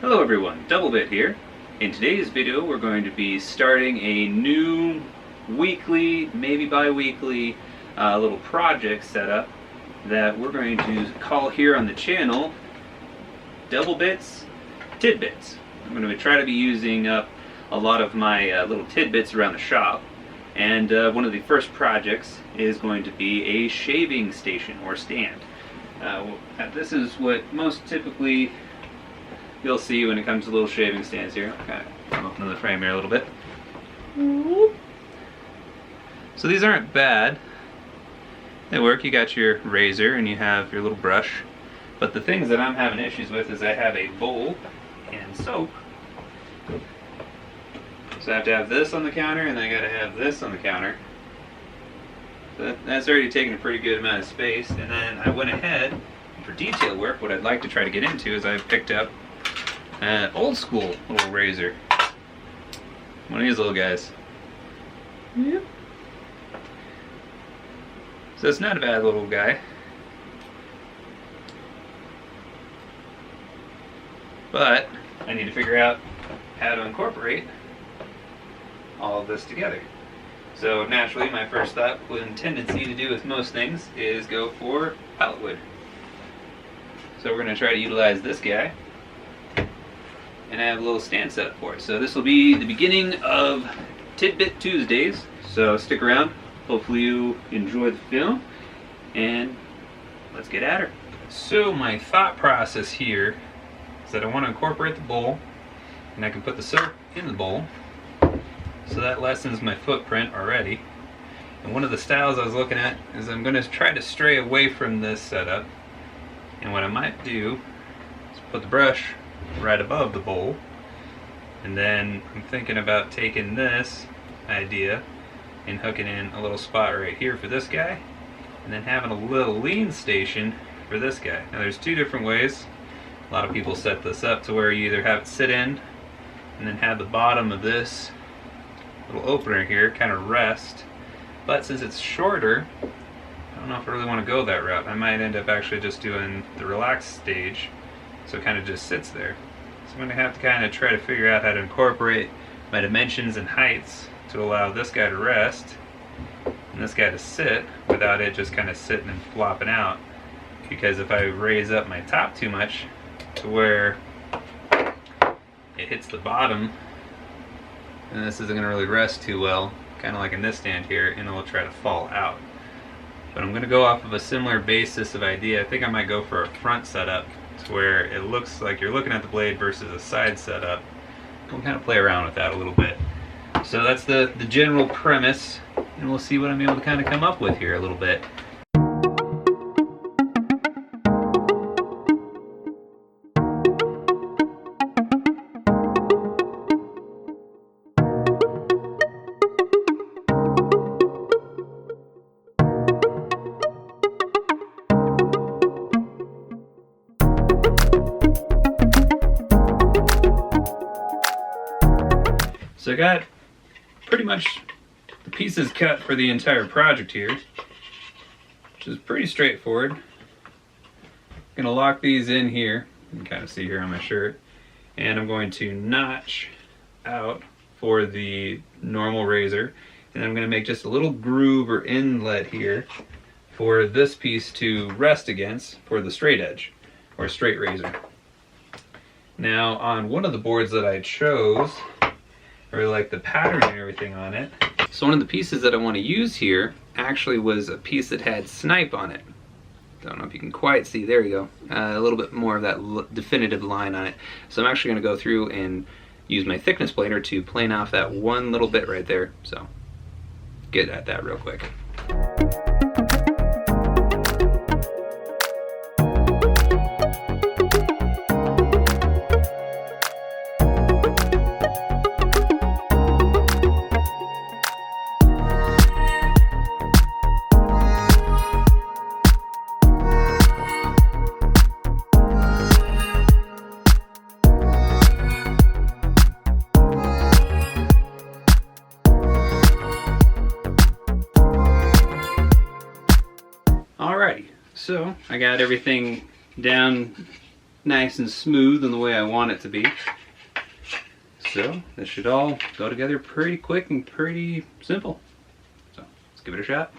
Hello everyone, TidBit here. In today's video we're going to be starting a new weekly, maybe bi-weekly little project setup that we're going to call here on the channel TidBits. I'm going to try to be using up a lot of my little tidbits around the shop, and one of the first projects is going to be a shaving station or stand. This is what most typically you'll see when it comes to little shaving stands here. Okay, I'll open the frame here a little bit. So these aren't bad. They work. You got your razor and you have your little brush. But the things that I'm having issues with is I have a bowl and soap. So I have to have this on the counter and then I gotta have this on the counter. So that's already taken a pretty good amount of space. And then I went ahead, for detail work, what I'd like to try to get into is I picked up old school little razor. One of these little guys. Yep. So it's not a bad little guy. But I need to figure out how to incorporate all of this together. So naturally my first thought and tendency to do with most things is go for pallet wood. So we're going to try to utilize this guy. And I have a little stand set up for it. So this will be the beginning of TidBit Tuesdays. So stick around. Hopefully you enjoy the film. And let's get at her. So my thought process here is that I want to incorporate the bowl. And I can put the soap in the bowl. So that lessens my footprint already. And one of the styles I was looking at is I'm going to try to stray away from this setup. And what I might do is put the brush right above the bowl, and then I'm thinking about taking this idea and hooking in a little spot right here for this guy, and then having a little lean station for this guy. Now there's two different ways. A lot of people set this up to where you either have it sit in and then have the bottom of this little opener here kind of rest, but since it's shorter, I don't know if I really want to go that route. I might end up actually just doing the relaxed stage, so it kind of just sits there. So I'm going to have to kind of try to figure out how to incorporate my dimensions and heights to allow this guy to rest and this guy to sit without it just kind of sitting and flopping out. Because if I raise up my top too much to where it hits the bottom, then this isn't going to really rest too well, kind of like in this stand here, and it will try to fall out. But I'm going to go off of a similar basis of idea. I think I might go for a front setup to where it looks like you're looking at the blade versus a side setup. We'll kind of play around with that a little bit. So that's the general premise, and we'll see what I'm able to kind of come up with here a little bit. So I got pretty much the pieces cut for the entire project here, which is pretty straightforward. I'm going to lock these in here, you can kind of see here on my shirt, and I'm going to notch out for the normal razor, and I'm going to make just a little groove or inlet here for this piece to rest against for the straight edge or straight razor. Now on one of the boards that I chose, I really like the pattern and everything on it. So one of the pieces that I want to use here actually was a piece that had snipe on it. Don't know if you can quite see, there you go. A little bit more of that definitive line on it. So I'm actually going to go through and use my thickness planer to plane off that one little bit right there. So get at that real quick. So I got everything down nice and smooth in the way I want it to be. So this should all go together pretty quick and pretty simple. So let's give it a shot.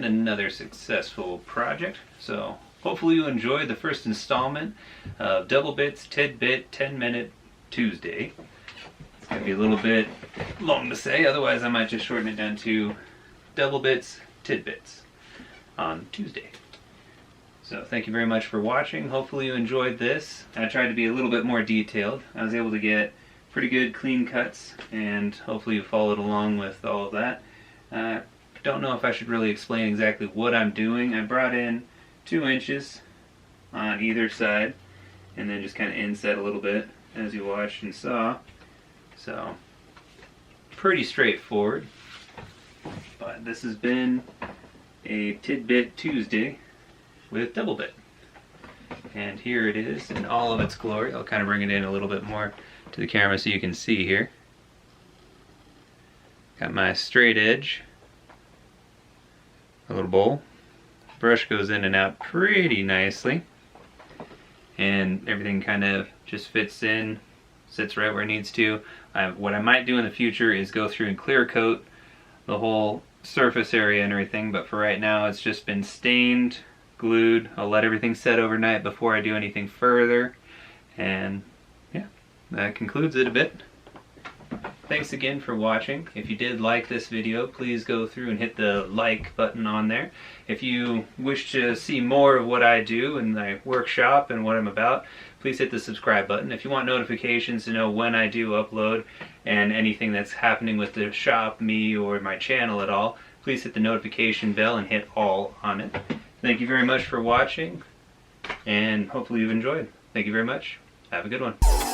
another successful project. So hopefully you enjoyed the first installment of Double Bits TidBit 10-minute Tuesday. It's going to be a little bit long to say, otherwise I might just shorten it down to Double Bits TidBits on Tuesday. So thank you very much for watching. Hopefully you enjoyed this. I tried to be a little bit more detailed. I was able to get pretty good clean cuts, and hopefully you followed along with all of that. Don't know if I should really explain exactly what I'm doing. I brought in 2 inches on either side and then just kind of inset a little bit, as you watched and saw. So pretty straightforward. But this has been a TidBit Tuesday with Double Bit. And here it is in all of its glory. I'll kind of bring it in a little bit more to the camera so you can see here. Got my straight edge, a little bowl. Brush goes in and out pretty nicely, and everything kind of just fits in, sits right where it needs to. What I might do in the future is go through and clear coat the whole surface area and everything, but for right now it's just been stained, glued. I'll let everything set overnight before I do anything further, and yeah, that concludes it a bit. Thanks again for watching. If you did like this video, please go through and hit the like button on there. If you wish to see more of what I do in my workshop and what I'm about, please hit the subscribe button. If you want notifications to know when I do upload and anything that's happening with the shop, me, or my channel at all, please hit the notification bell and hit all on it. Thank you very much for watching, and hopefully you've enjoyed. Thank you very much. Have a good one.